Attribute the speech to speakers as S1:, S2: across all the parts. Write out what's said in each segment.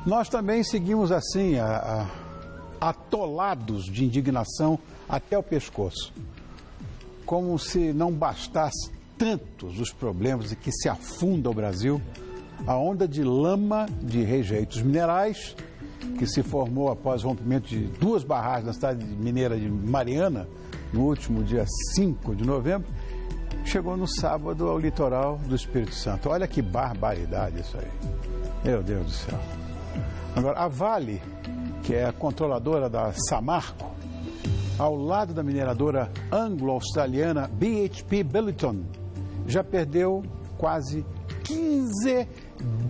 S1: Nós também seguimos assim, atolados de indignação até o pescoço. Como se não bastasse tantos os problemas em que se afunda o Brasil, a onda de lama de rejeitos minerais, que se formou após o rompimento de 2 barragens na cidade mineira de Mariana, no último dia 5 de novembro, chegou no sábado ao litoral do Espírito Santo. Olha que barbaridade isso aí. Meu Deus do céu. Agora, a Vale, que é a controladora da Samarco, ao lado da mineradora anglo-australiana BHP Billiton, já perdeu quase 15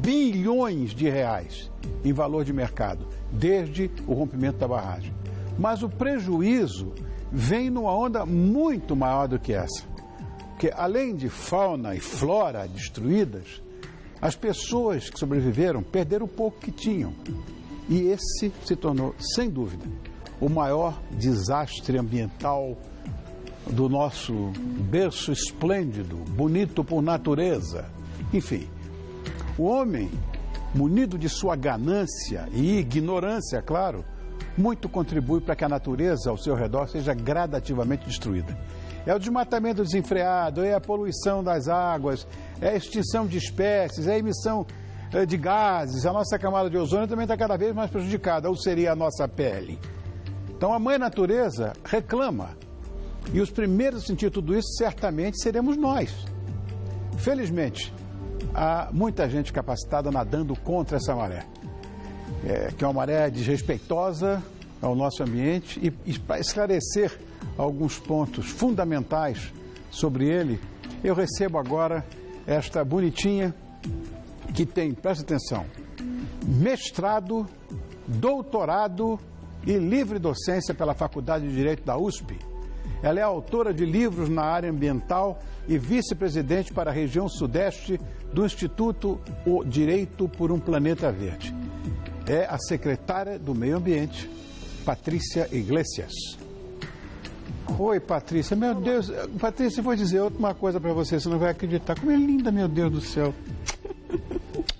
S1: bilhões de reais em valor de mercado, desde o rompimento da barragem. Mas o prejuízo vem numa onda muito maior do que essa. Porque além de fauna e flora destruídas, as pessoas que sobreviveram perderam o pouco que tinham. E esse se tornou, sem dúvida, o maior desastre ambiental do nosso berço esplêndido, bonito por natureza. Enfim, o homem, munido de sua ganância e ignorância, claro, muito contribui para que a natureza ao seu redor seja gradativamente destruída. É o desmatamento desenfreado, é a poluição das águas, é a extinção de espécies, é a emissão de gases. A nossa camada de ozônio também está cada vez mais prejudicada, ou seria a nossa pele. Então a mãe natureza reclama. E os primeiros a sentir tudo isso certamente seremos nós. Felizmente, há muita gente capacitada nadando contra essa maré. Que é uma maré desrespeitosa ao nosso ambiente. E para esclarecer alguns pontos fundamentais sobre ele, eu recebo agora esta bonitinha que tem, presta atenção, mestrado, doutorado e livre docência pela Faculdade de Direito da USP. Ela é autora de livros na área ambiental e vice-presidente para a região sudeste do Instituto O Direito por um Planeta Verde. É a secretária do Meio Ambiente, Patrícia Iglesias. Oi, Patrícia. Meu Deus, Patrícia, eu vou dizer uma coisa para você, você não vai acreditar. Como é linda, meu Deus do céu.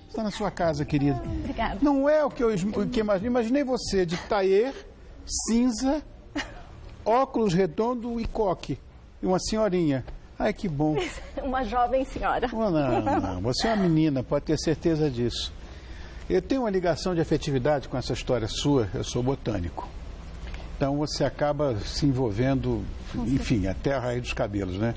S1: Está na sua casa, querida.
S2: Obrigada.
S1: Não é o que eu imaginei. Imaginei você de taier, cinza, óculos redondo e coque. E uma senhorinha. Ai, que bom.
S2: Uma jovem senhora.
S1: Oh, não. Você é uma menina, pode ter certeza disso. Eu tenho uma ligação de afetividade com essa história sua. Eu sou botânico. Então você acaba se envolvendo, enfim, até a raiz dos cabelos, né?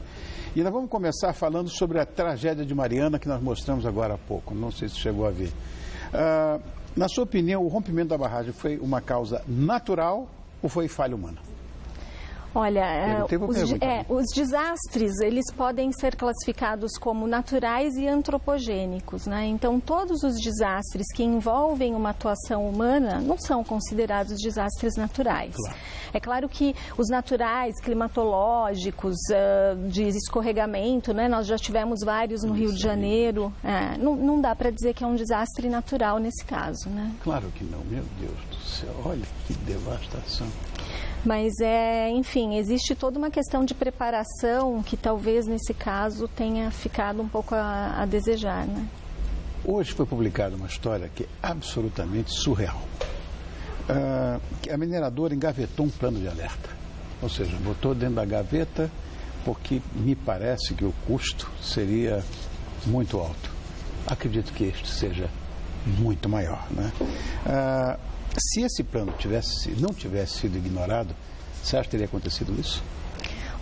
S1: E nós vamos começar falando sobre a tragédia de Mariana que nós mostramos agora há pouco. Não sei se chegou a ver. Na sua opinião, o rompimento da barragem foi uma causa natural ou foi falha humana?
S2: Olha, os desastres, eles podem ser classificados como naturais e antropogênicos, né? Então, todos os desastres que envolvem uma atuação humana não são considerados desastres naturais.
S1: Claro.
S2: É claro que os naturais, climatológicos, de escorregamento, né? Nós já tivemos vários no Rio de Janeiro. Não dá para dizer que é um desastre natural nesse caso, né?
S1: Claro que não, meu Deus do céu, olha que devastação.
S2: Mas, enfim, existe toda uma questão de preparação que talvez nesse caso tenha ficado um pouco a desejar, né?
S1: Hoje foi publicada uma história que é absolutamente surreal. A mineradora engavetou um plano de alerta. Ou seja, botou dentro da gaveta porque me parece que o custo seria muito alto. Acredito que este seja muito maior, né? Se esse plano não tivesse sido ignorado, você acha que teria acontecido isso?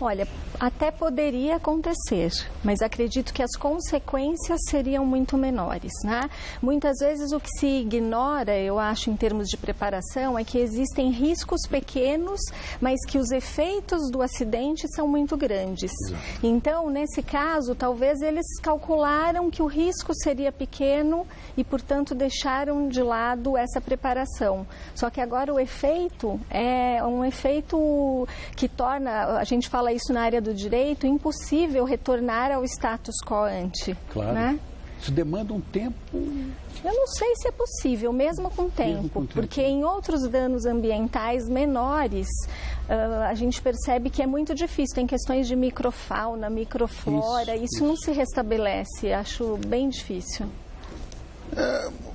S2: Olha, até poderia acontecer, mas acredito que as consequências seriam muito menores, né? Muitas vezes o que se ignora, eu acho, em termos de preparação, é que existem riscos pequenos, mas que os efeitos do acidente são muito grandes.
S1: Exato.
S2: Então, nesse caso, talvez eles calcularam que o risco seria pequeno e, portanto, deixaram de lado essa preparação. Só que agora o efeito é um efeito que torna, a gente fala isso na área do direito, impossível retornar ao status quo ante.
S1: Claro.
S2: Né?
S1: Isso demanda um tempo...
S2: Eu não sei se é possível, mesmo com tempo, porque em outros danos ambientais menores, a gente percebe que é muito difícil. Tem questões de microfauna, microflora, isso não se restabelece, acho bem difícil.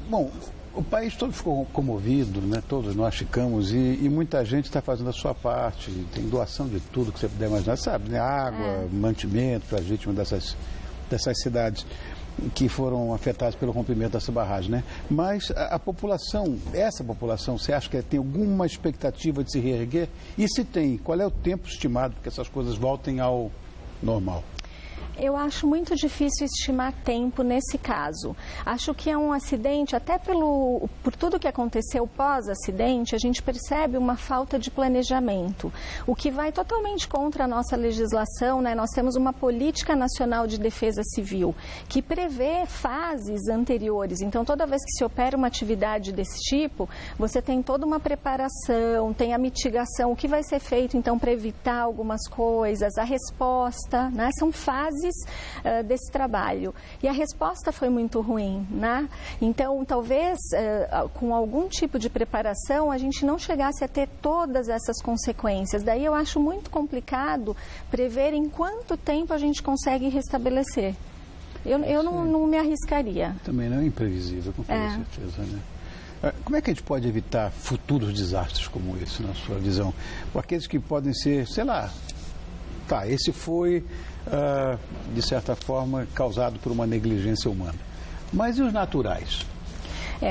S1: Bom, O país todo ficou comovido, né? Todos nós ficamos, e muita gente está fazendo a sua parte, tem doação de tudo que você puder imaginar, sabe, né? Água, mantimento para as vítimas dessas cidades que foram afetadas pelo rompimento dessa barragem, né? Mas a população, essa população, você acha que tem alguma expectativa de se reerguer? E se tem, qual é o tempo estimado para que essas coisas voltem ao normal?
S2: Eu acho muito difícil estimar tempo nesse caso. Acho que é um acidente, até por tudo que aconteceu pós-acidente, a gente percebe uma falta de planejamento, o que vai totalmente contra a nossa legislação, né? Nós temos uma política nacional de defesa civil que prevê fases anteriores. Então, toda vez que se opera uma atividade desse tipo, você tem toda uma preparação, tem a mitigação, o que vai ser feito, então, para evitar algumas coisas, a resposta, né? São fases desse trabalho. E a resposta foi muito ruim, né? Então, talvez, com algum tipo de preparação, a gente não chegasse a ter todas essas consequências. Daí eu acho muito complicado prever em quanto tempo a gente consegue restabelecer. Eu não me arriscaria.
S1: Também não é imprevisível, com toda certeza, né? Como é que a gente pode evitar futuros desastres como esse, na sua visão? Ou aqueles que podem ser, sei lá, esse foi, de certa forma, causado por uma negligência humana. Mas e os naturais?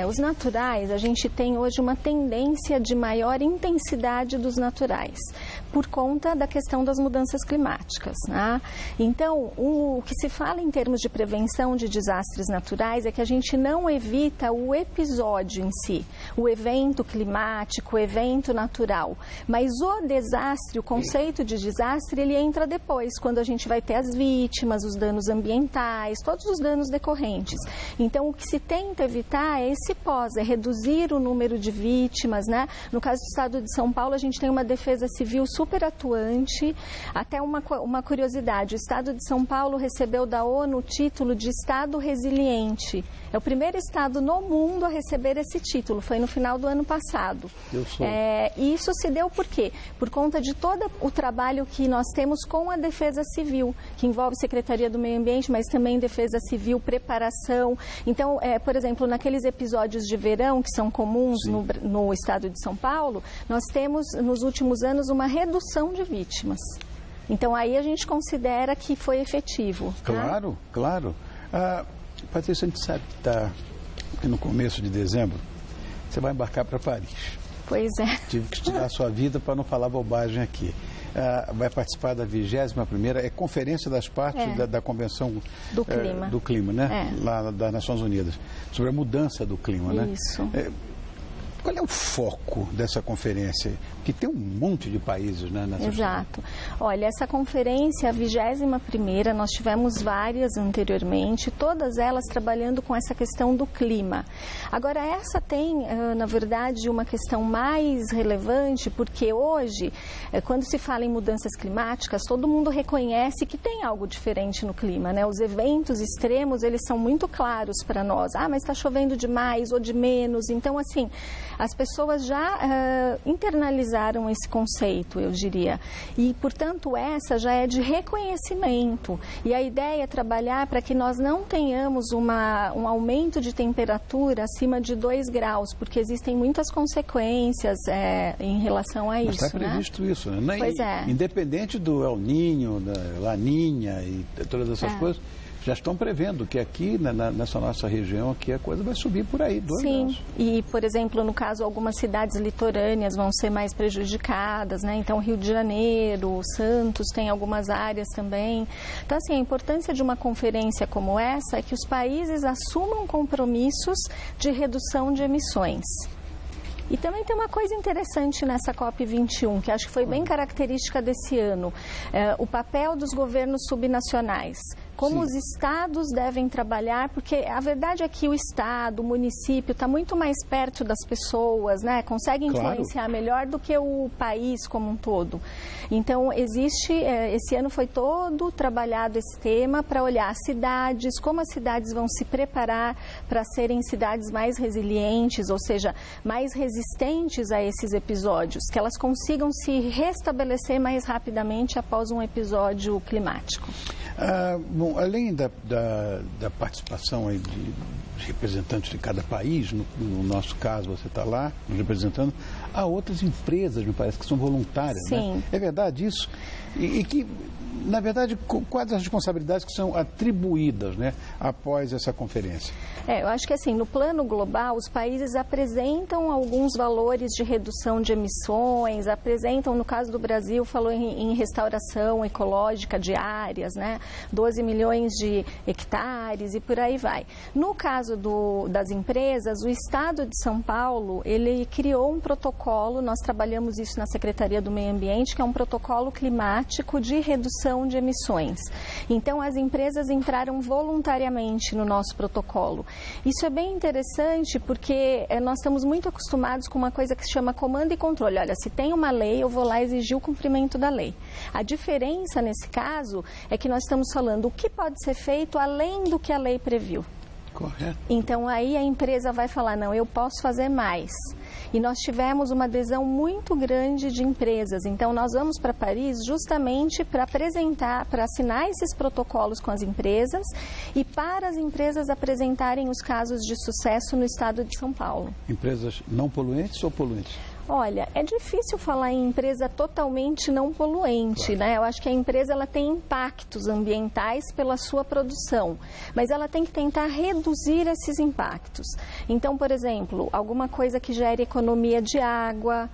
S2: Os naturais, a gente tem hoje uma tendência de maior intensidade dos naturais, por conta da questão das mudanças climáticas, né? Então, o que se fala em termos de prevenção de desastres naturais é que a gente não evita o episódio em si, o evento climático, o evento natural, mas o desastre, o conceito de desastre, ele entra depois, quando a gente vai ter as vítimas, os danos ambientais, todos os danos decorrentes. Então, o que se tenta evitar é esse pós, é reduzir o número de vítimas, né? No caso do estado de São Paulo, a gente tem uma defesa civil super atuante. Até uma curiosidade, o estado de São Paulo recebeu da ONU o título de estado resiliente. É o primeiro estado no mundo a receber esse título, foi no final do ano passado. E isso se deu por quê? Por conta de todo o trabalho que nós temos com a defesa civil, que envolve Secretaria do Meio Ambiente, mas também defesa civil, preparação. Então, por exemplo, naqueles episódios de verão que são comuns no estado de São Paulo, nós temos nos últimos anos uma redução de vítimas. Então, aí a gente considera que foi efetivo.
S1: Claro, claro. Patrícia, a gente sabe que no começo de dezembro você vai embarcar para Paris.
S2: Pois é.
S1: Tive que estudar a sua vida para não falar bobagem aqui. Vai participar da 21ª Conferência das Partes da Convenção do Clima, né? Lá das Nações Unidas, sobre a mudança do clima, né?
S2: Isso.
S1: Qual é o foco dessa conferência? Porque tem um monte de países, né?
S2: Exato. Olha, essa conferência, a 21ª, nós tivemos várias anteriormente, todas elas trabalhando com essa questão do clima. Agora, essa tem, na verdade, uma questão mais relevante, porque hoje, quando se fala em mudanças climáticas, todo mundo reconhece que tem algo diferente no clima, né? Os eventos extremos, eles são muito claros para nós. Mas está chovendo demais ou de menos. Então, assim, as pessoas já internalizaram esse conceito, eu diria. E, portanto, essa já é de reconhecimento. E a ideia é trabalhar para que nós não tenhamos um aumento de temperatura acima de 2 graus, porque existem muitas consequências em relação a isso.
S1: Mas está previsto isso, né?
S2: Pois é.
S1: Independente do El Niño, da Laninha e todas essas coisas, já estão prevendo que aqui, nessa nossa região, aqui a coisa vai subir por aí, 2 graus.
S2: Sim, e, por exemplo, no caso, algumas cidades litorâneas vão ser mais prejudicadas, né? Então, Rio de Janeiro, Santos, tem algumas áreas também. Então, assim, a importância de uma conferência como essa é que os países assumam compromissos de redução de emissões. E também tem uma coisa interessante nessa COP21, que acho que foi bem característica desse ano, o papel dos governos subnacionais. Como os estados devem trabalhar, porque a verdade é que o estado, o município, está muito mais perto das pessoas, né? Consegue influenciar melhor do que o país como um todo. Então, esse ano foi todo trabalhado esse tema para olhar as cidades, como as cidades vão se preparar para serem cidades mais resilientes, ou seja, mais resistentes a esses episódios, que elas consigam se restabelecer mais rapidamente após um episódio climático.
S1: Bom, além da participação aí os representantes de cada país, no nosso caso você está lá, nos representando, há outras empresas, me parece, que são voluntárias,
S2: Sim.
S1: né? É verdade isso? E que, na verdade, quais as responsabilidades que são atribuídas, né, após essa conferência?
S2: Eu acho que assim, no plano global, os países apresentam alguns valores de redução de emissões, apresentam, no caso do Brasil, falou em restauração ecológica de áreas, né, 12 milhões de hectares e por aí vai. No caso das empresas, o Estado de São Paulo, ele criou um protocolo, nós trabalhamos isso na Secretaria do Meio Ambiente, que é um protocolo climático de redução de emissões. Então, as empresas entraram voluntariamente no nosso protocolo. Isso é bem interessante porque nós estamos muito acostumados com uma coisa que se chama comando e controle. Olha, se tem uma lei, eu vou lá exigir o cumprimento da lei. A diferença nesse caso é que nós estamos falando o que pode ser feito além do que a lei previu.
S1: Correto.
S2: Então, aí a empresa vai falar, não, eu posso fazer mais. E nós tivemos uma adesão muito grande de empresas. Então, nós vamos para Paris justamente para apresentar, para assinar esses protocolos com as empresas e para as empresas apresentarem os casos de sucesso no estado de São Paulo.
S1: Empresas não poluentes ou poluentes?
S2: Olha, é difícil falar em empresa totalmente não poluente, né? Eu acho que a empresa ela tem impactos ambientais pela sua produção, mas ela tem que tentar reduzir esses impactos. Então, por exemplo, alguma coisa que gere economia de água,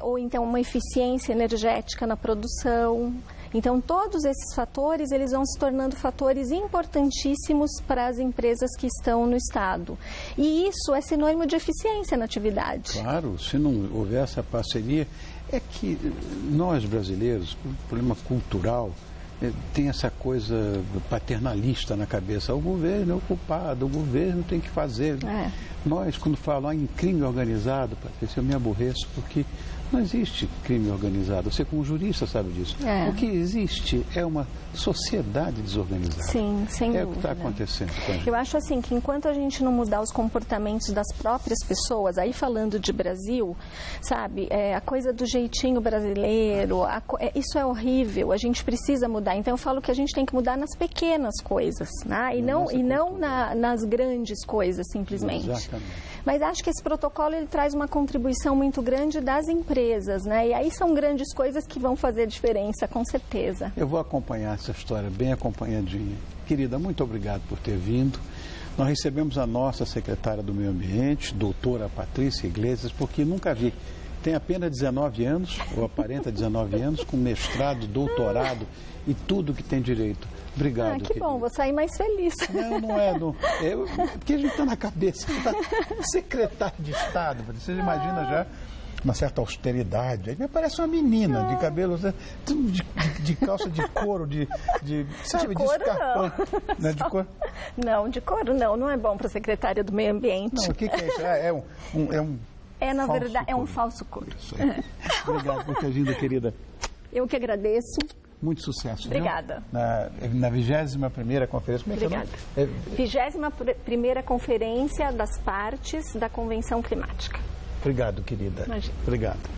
S2: ou então uma eficiência energética na produção. Então, todos esses fatores, eles vão se tornando fatores importantíssimos para as empresas que estão no Estado. E isso é sinônimo de eficiência na atividade.
S1: Claro, se não houver essa parceria, é que nós brasileiros, por problema cultural, tem essa coisa paternalista na cabeça. O governo é o culpado, o governo tem que fazer. Nós, quando falam em crime organizado, Patrícia, eu me aborreço, porque não existe crime organizado. Você, como jurista, sabe disso. O que existe é uma sociedade desorganizada.
S2: Sim, sem dúvida.
S1: É o que está acontecendo com a gente.
S2: Eu acho assim que enquanto a gente não mudar os comportamentos das próprias pessoas, aí falando de Brasil, sabe, a coisa do jeitinho brasileiro, isso é horrível, a gente precisa mudar. Então eu falo que a gente tem que mudar nas pequenas coisas, né? e não nas grandes coisas, simplesmente.
S1: Exatamente.
S2: Mas acho que esse protocolo ele traz uma contribuição muito grande das empresas, né? E aí são grandes coisas que vão fazer diferença, com certeza.
S1: Eu vou acompanhar essa história bem acompanhadinha. Querida, muito obrigado por ter vindo. Nós recebemos a nossa secretária do Meio Ambiente, doutora Patrícia Iglesias, porque nunca vi. Tem apenas 19 anos, ou aparenta 19 anos, com mestrado, doutorado e tudo que tem direito. Obrigado.
S2: Que bom, vou sair mais feliz.
S1: Não é. Porque a gente está na cabeça. Secretário de Estado, você imagina já uma certa austeridade. Aí me parece uma menina de cabelo, de calça de couro, sabe,
S2: de couro
S1: escarpão.
S2: Não.
S1: De couro?
S2: Não, de couro não é bom para a secretária do Meio Ambiente.
S1: Não, o que é isso?
S2: Na verdade, é um falso couro.
S1: Obrigado por ter vindo, querida.
S2: Eu que agradeço.
S1: Muito sucesso.
S2: Obrigada.
S1: Viu? Na 21ª conferência.
S2: Obrigada. 21ª Conferência das Partes da Convenção Climática.
S1: Obrigado, querida.
S2: Imagina.
S1: Obrigado.